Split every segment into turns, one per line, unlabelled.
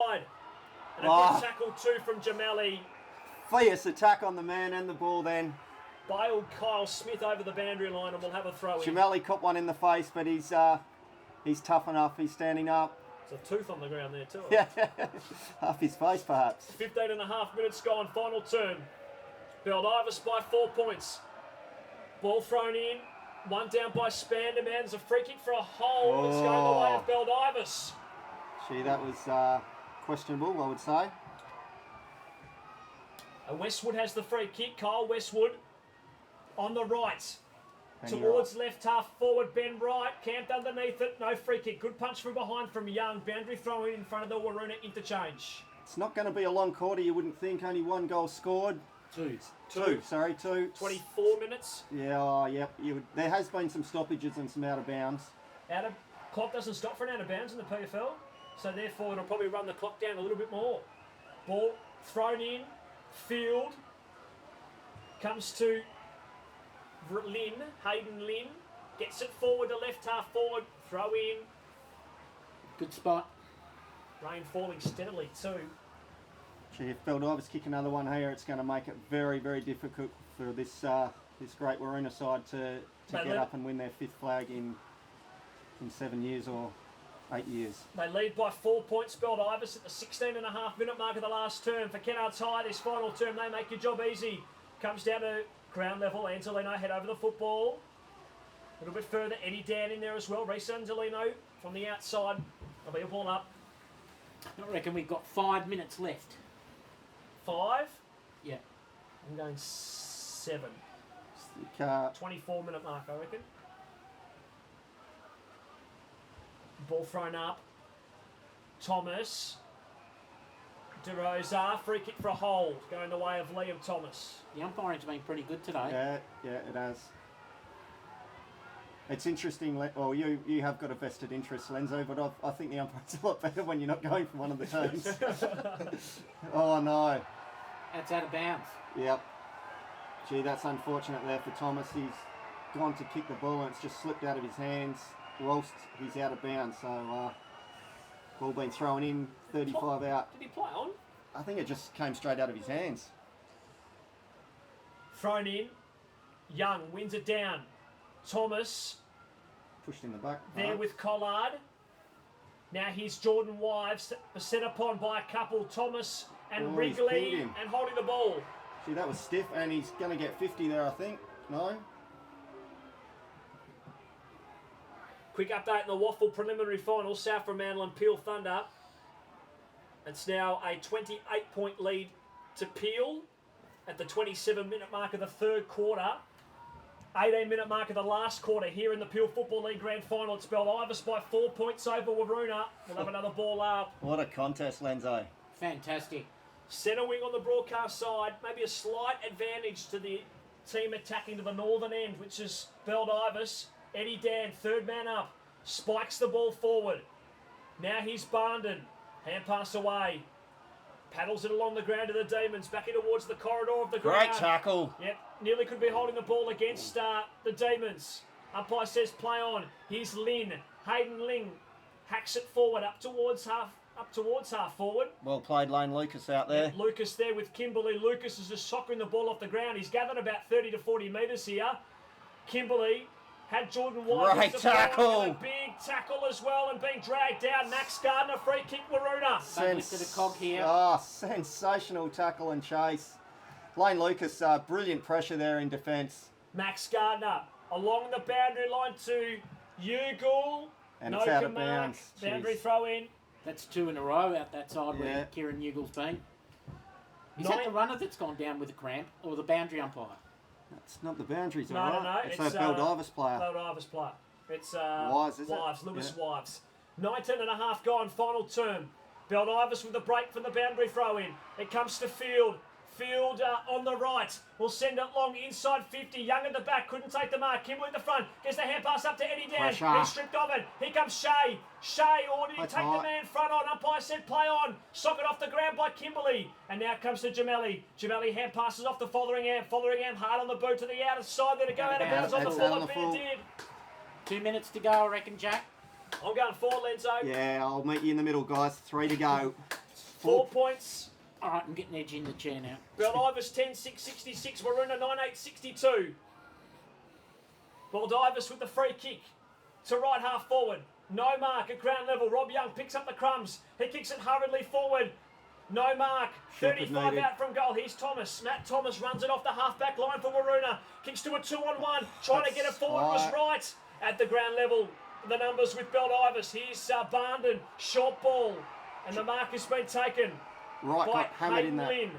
And a good tackle too from Jameli.
Fierce attack on the man and the ball then.
Bailed Kyle Smith over the boundary line and we'll have a throw in.
Jameli caught one in the face, but he's tough enough. He's standing up.
There's a tooth on the ground there too.
Yeah, half his face perhaps.
15 and a half minutes gone, final turn. Baldivis by 4 points. Ball thrown in. One down by Spanderman. There's a free kick for a hole. It's going the way of Baldivis.
Gee, that was questionable, I would say.
Westwood has the free kick. Kyle Westwood on the right. Towards left half forward, Ben Wright. Camped underneath it. No free kick. Good punch from behind from Young. Boundary throw in front of the Waroona interchange.
It's not going to be a long quarter, you wouldn't think. Only one goal scored.
Two.
24
minutes.
Yeah, yep. There has been some stoppages and some out of bounds.
Clock doesn't stop for an out of bounds in the PFL, so therefore it'll probably run the clock down a little bit more. Ball thrown in, field, comes to Hayden Lynn, gets it forward to left half forward, throw in.
Good spot.
Rain falling steadily too.
Gee, if Baldivis kick another one here, it's going to make it very, very difficult for this great Waroona side to get up and win their 5th flag in 7 years or 8 years.
They lead by 4 points. Baldivis at the 16.5-minute mark of the last term. For Kennard's High, this final term, they make your job easy. Comes down to ground level. Angelino head over the football. A little bit further, Eddie Dan in there as well. Reece Angelino from the outside. There'll be a ball up.
I reckon we've got 5 minutes left.
5?
Yeah.
I'm going 7. 24-minute mark, I reckon. Ball thrown up. Thomas. DeRosa. Free kick for a hold. Going the way of Liam Thomas.
The umpiring's been pretty good today.
Yeah, it has. It's interesting. Well, you have got a vested interest, Lenzo, but I think the umpire's a lot better when you're not going for one of the teams. Oh, no.
That's out of bounds.
Yep. Gee, that's unfortunate there for Thomas. He's gone to kick the ball and it's just slipped out of his hands whilst he's out of bounds. So, ball been thrown in, 35 out.
Did he play on?
I think it just came straight out of his hands.
Thrown in. Young wins it down. Thomas.
Pushed in the back.
There with Collard. Now here's Jordan Wives, set upon by a couple, Thomas and Wrigley, and holding the ball.
See, that was stiff, and he's going to get 50 there, I think. No?
Quick update in the Waffle preliminary final. South Fremantle and Peel Thunder. It's now a 28-point lead to Peel at the 27-minute mark of the third quarter. 18-minute mark of the last quarter here in the Peel Football League Grand Final. It's Baldivis by 4 points over Waroona. We'll have another ball up.
What a contest, Lenzo.
Fantastic.
Centre wing on the broadcast side. Maybe a slight advantage to the team attacking to the northern end, which is Baldivis. Eddie Dan, third man up. Spikes the ball forward. Now he's Barndon. Hand pass away. Paddles it along the ground to the Demons. Back in towards the corridor of the ground.
Great tackle.
Yep. Nearly could be holding the ball against the Demons. Umpire says play on. Here's Lynn. Hayden Ling hacks it forward up towards half forward.
Well played, Lane Lucas out there.
Yep, Lucas there with Kimberley. Lucas is just soccering the ball off the ground. He's gathered about 30 to 40 metres here. Kimberley had Jordan White.
Great tackle.
A big tackle as well and being dragged down. Max Gardner, free kick, Waroona.
Lifted a cog here.
Sensational tackle and chase. Lane Lucas, brilliant pressure there in defence.
Max Gardner along the boundary line to Ugle.
And it's out of bounds.
Boundary throw in.
That's 2 in a row out that side where Kieran Ugle's been. Is that the runner that's gone down with a cramp or the boundary umpire?
That's not the boundaries,
No.
It's that Baldivis player.
Baldivis player. It's
Wives, is
Wives,
it?
Lewis Wives. 19 and a half gone, final term. Baldivis with the break from the boundary throw in. It comes to Field. Field on the right. Will send it long inside 50. Young at the back. Couldn't take the mark. Kimberley at the front. Gets the hand pass up to Eddie Dan. He's stripped of it. Here comes Shea. Shea, or did he take the man front on? Umpire said play on. Socket off the ground by Kimberley. And now comes to Jameli. Jameli hand passes off to Fotheringham. Fotheringham hard on the boot to the outer side. There to go out of bounds on the full. Bear did.
2 minutes to go, I reckon, Jack.
I'm going 4, Lenzo.
Yeah, I'll meet you in the middle, guys. 3 to go.
4 points.
All right, I'm getting edge in the chair now.
Baldivis 10-6-66. Waroona 9-8-62. Baldivis with the free kick to right half forward. No mark at ground level. Rob Young picks up the crumbs. He kicks it hurriedly forward. No mark. 35 out from goal. Here's Thomas. Matt Thomas runs it off the half-back line for Waroona. Kicks to a 2-on-1. Trying to get it forward was right. At the ground level, the numbers with Baldivis. Here's Barnden. Short ball. And the mark has been taken.
Right,
by
got hammered in that.
Lynn.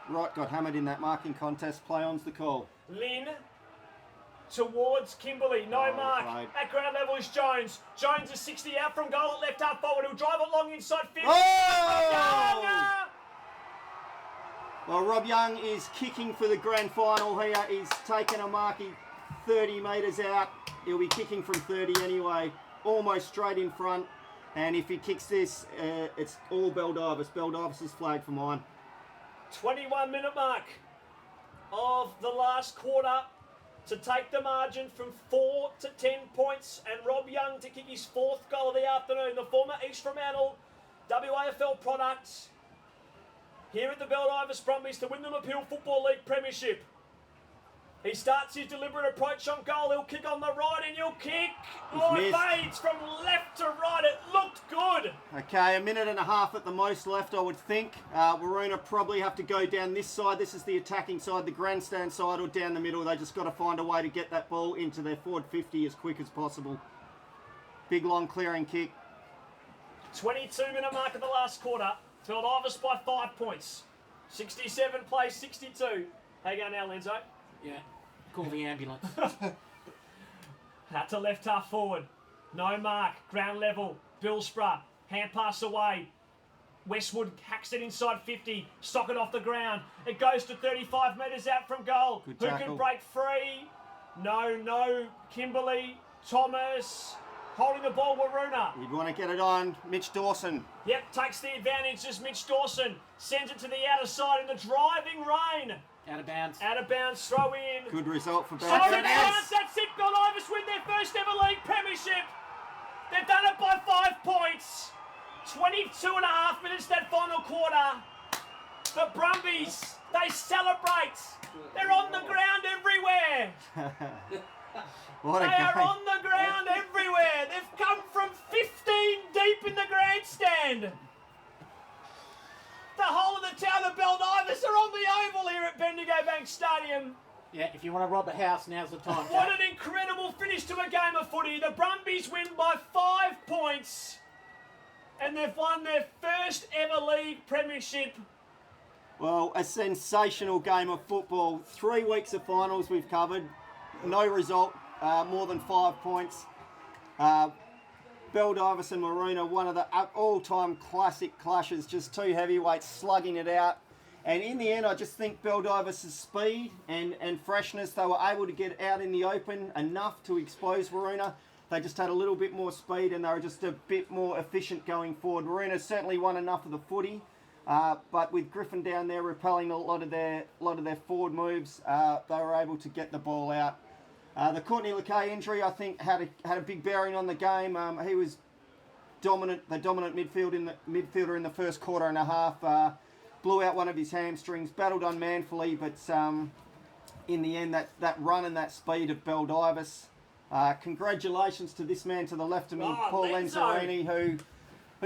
Right, got hammered in that marking contest. Play on's the call.
Lynn towards Kimberley. No mark.
Right.
At ground level is Jones. Jones is 60 out from goal at left half forward. He'll drive it long inside 50.
Oh! Well, Rob Young is kicking for the grand final here. He's taken a marky 30 metres out. He'll be kicking from 30 anyway. Almost straight in front. And if he kicks this, it's all Baldivis. Baldivis' flag for mine.
21-minute mark of the last quarter to take the margin from 4 to 10 points, and Rob Young to kick his 4th goal of the afternoon. The former East Fremantle WAFL product here at the Baldivis Brumbies to win the Appeal Football League Premiership. He starts his deliberate approach on goal. He'll kick on the right and he'll kick. It fades from left to right. It looked good.
Okay, a minute and a half at the most left, I would think. Waroona probably have to go down this side. This is the attacking side, the grandstand side, or down the middle. They just got to find a way to get that ball into their forward 50 as quick as possible. Big, long clearing kick.
22-minute mark of the last quarter. Baldivis by 5 points. 67 plays 62. How you going now, Lenzo?
Yeah, call the ambulance.
Out to left half forward. No mark. Ground level. Billsborough. Hand pass away. Westwood hacks it inside 50. Sock it off the ground. It goes to 35 metres out from goal. Who can break free? No. Kimberley. Thomas. Holding the ball, Waroona.
You'd want to get it on. Mitch Dawson.
Yep, takes the advantage as Mitch Dawson sends it to the outer side in the driving rain.
Out of bounds.
Out of bounds, throw in.
Good result for
Out of
Baldivis.
bounds, that's it. Baldivis win their first ever league premiership. They've done it by 5 points. 22 and a half minutes that final quarter. The Brumbies, they celebrate. They're on the ground everywhere.
What a
They are
game.
on the ground everywhere. They've come from 15 deep in the grandstand. The whole of the town of Baldivis are on the oval here at Bendigo Bank Stadium.
Yeah, if you want to rob a house, now's the time.
What an incredible finish to a game of footy. The Brumbies win by 5 points. And they've won their first ever league premiership.
Well, a sensational game of football. 3 weeks of finals we've covered. No result, more than 5 points. Baldivis and Waroona, one of the all-time classic clashes, just 2 heavyweights slugging it out. And in the end, I just think Baldivis' speed and freshness, they were able to get out in the open enough to expose Waroona. They just had a little bit more speed and they were just a bit more efficient going forward. Waroona certainly won enough of the footy, but with Griffin down there repelling a lot of their forward moves, they were able to get the ball out. The Courtney Lakay injury, I think, had a big bearing on the game. He was the dominant midfielder in the first quarter and a half. Blew out one of his hamstrings, battled on manfully, but in the end, that run and that speed of Baldivis. Congratulations to this man to the left of me, Paul Lenzarini, who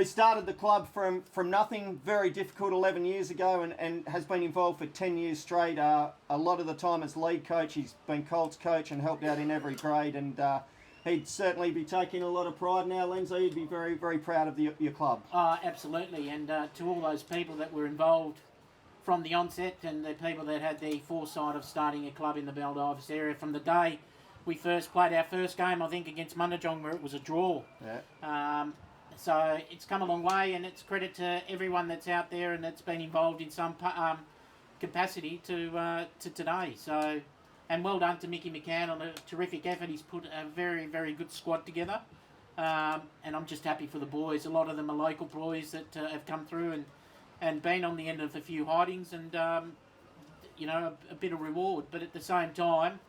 started the club from nothing, very difficult 11 years ago, and has been involved for 10 years straight. A lot of the time as lead coach, he's been Colts coach and helped out in every grade, and he'd certainly be taking a lot of pride now, Lenzo. He'd be very, very proud of your club.
Absolutely, and to all those people that were involved from the onset and the people that had the foresight of starting a club in the Baldivis area from the day we first played our first game, I think, against Mundajong, where it was a draw.
Yeah.
So it's come a long way, and it's credit to everyone that's out there and that's been involved in some capacity to today. So, and well done to Mickey McCann on a terrific effort. He's put a very, very good squad together, and I'm just happy for the boys. A lot of them are local boys that have come through and been on the end of a few hidings and a bit of reward. But at the same time,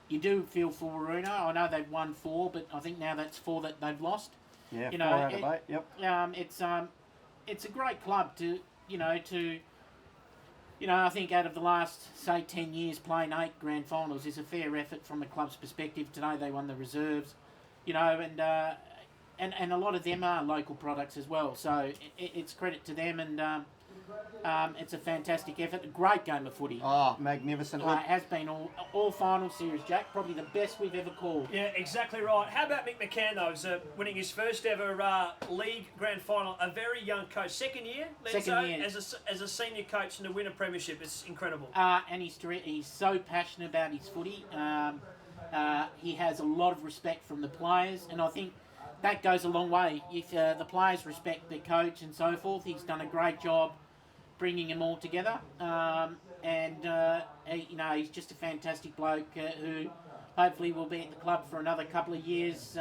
you do feel for Waroona. I know they've won 4, but I think now that's 4 that they've lost.
Yeah, 4 out of 8. Yep.
It's a great club to I think out of the last, say, 10 years, playing 8 grand finals is a fair effort from the club's perspective. Today they won the reserves, and a lot of them are local products as well. So it's credit to them, and it's a fantastic effort. A great game of footy.
Oh, magnificent.
It has been all final series, Jack. Probably the best we've ever called.
Yeah, exactly right. How about Mick McCann, though? He's winning his first ever league grand final. A very young coach. Second year,
Second year.
As a senior coach and to win a premiership. It's incredible.
And he's so passionate about his footy. He has a lot of respect from the players, and I think that goes a long way. If the players respect the coach and so forth, he's done a great job bringing them all together. He's just a fantastic bloke who hopefully will be at the club for another couple of years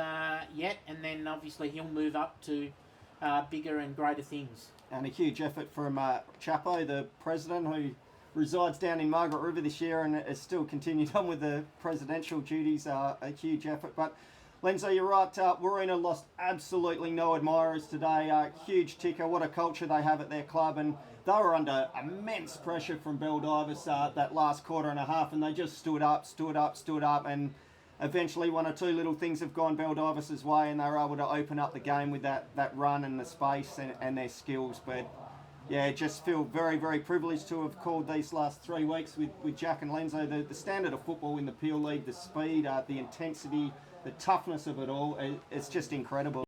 yet, and then obviously he'll move up to bigger and greater things.
And a huge effort from Chapo, the president, who resides down in Margaret River this year and has still continued on with the presidential duties. A huge effort. But Lenzo, you're right. Waroona lost absolutely no admirers today. Huge ticker. What a culture they have at their club, and they were under immense pressure from Baldivis that last quarter and a half, and they just stood up, and eventually one or two little things have gone Baldivis's way, and they were able to open up the game with that run and the space and their skills. But yeah, just feel very, very privileged to have called these last 3 weeks with Jack and Lenzo. The standard of football in the Peel League, the speed, the intensity, the toughness of it all, it's just incredible.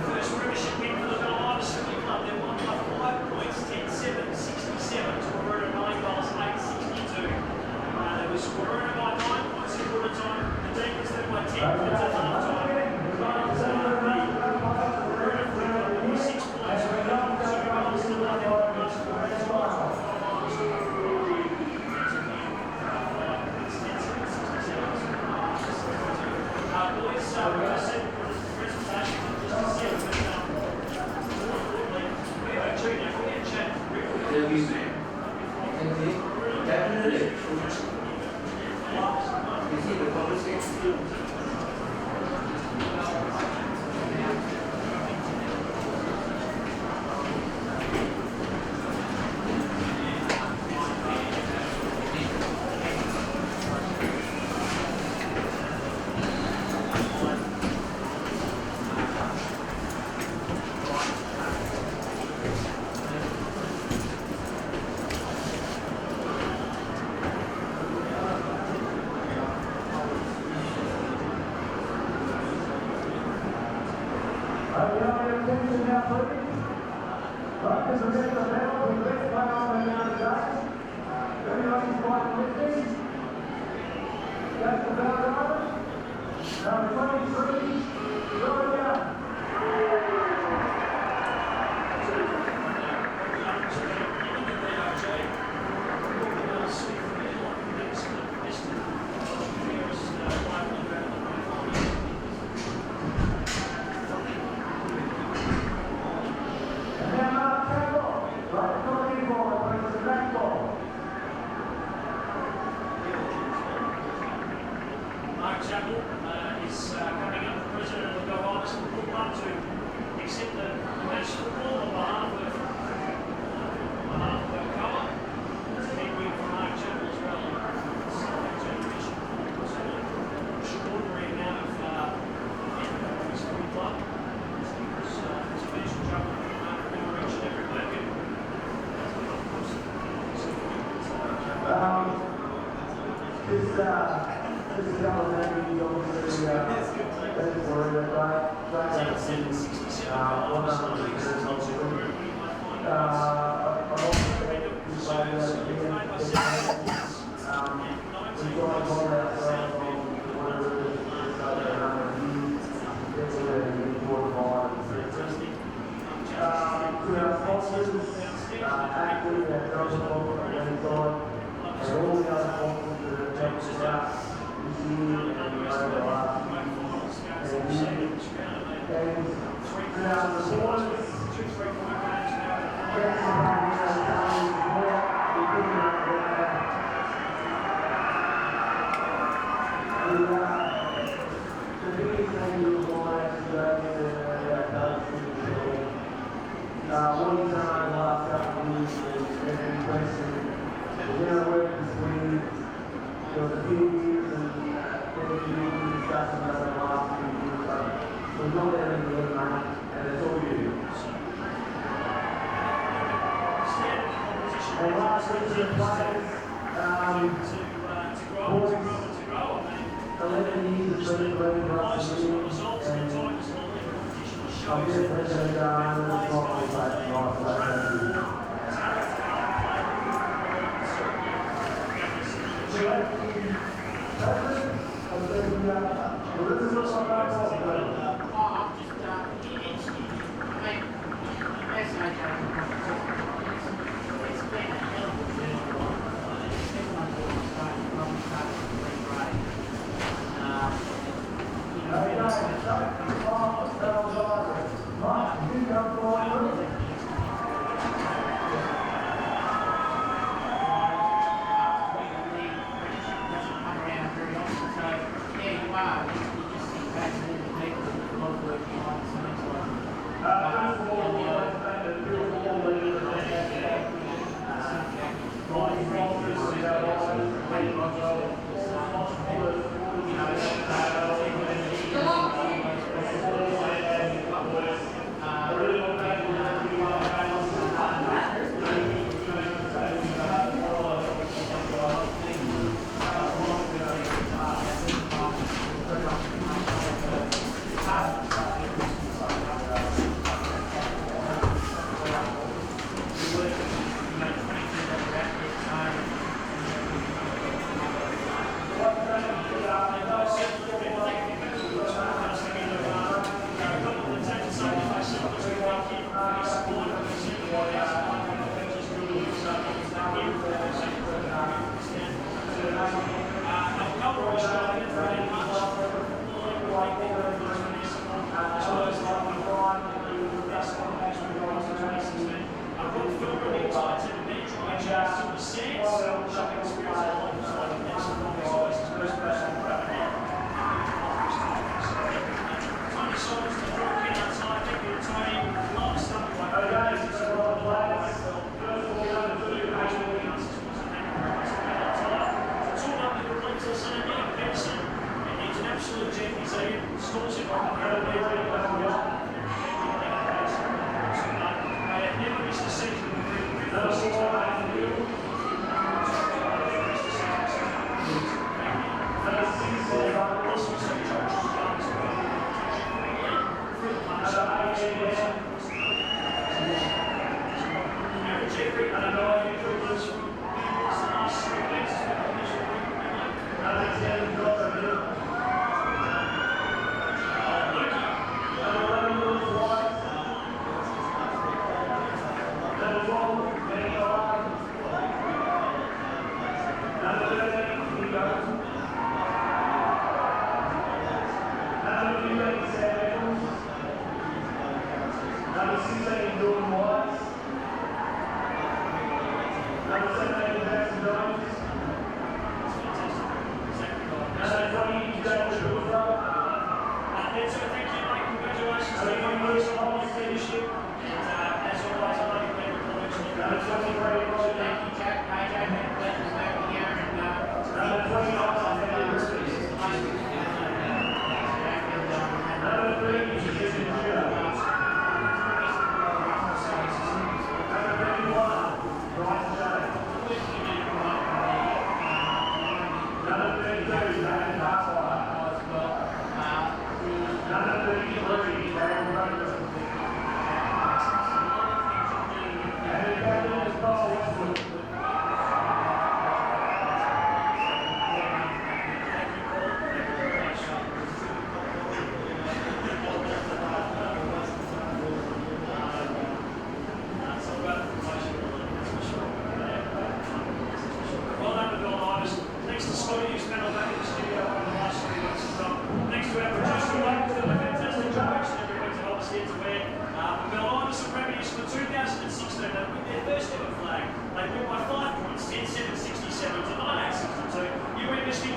First premiership win for the Baldivis Footy Club. They won by 5 points, 10-7, 67 to Waroona 9 goals, 8-62. There was Waroona by 9 points in quarter time. The Demons led by 10 points at half time. Waroona Footy Club won 6 points, 2 goals to nothing. Boys, I said presentation just to see is coming up, the president of the Baldivis Football Club, to accept the match football on behalf of Alcoa. It's a big win for Mark Chapel as well. It's a generation. It's an extraordinary amount of this footy club. It's financial trouble from each and every market.
This is how the name obviously that's where the What he's done over the last couple of years is impressive. He's now worked between a few years and then a few years discussing over the last few years. So we've not let him do it, mate, and it's all you. And last week's players, boys, 11 years has been playing for us this year, and I'm definitely going to go under the top of that tonight, so thank you.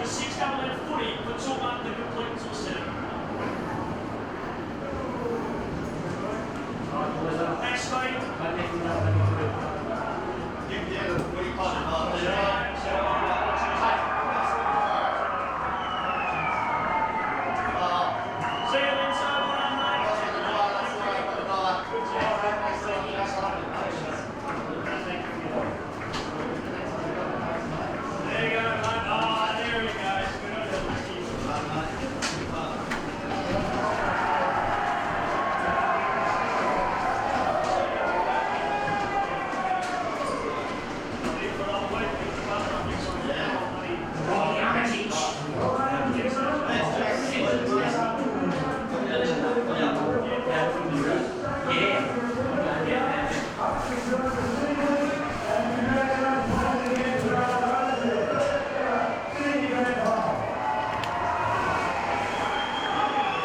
the 6 double head footy for Toolmark the complete tour set. Thanks, mate.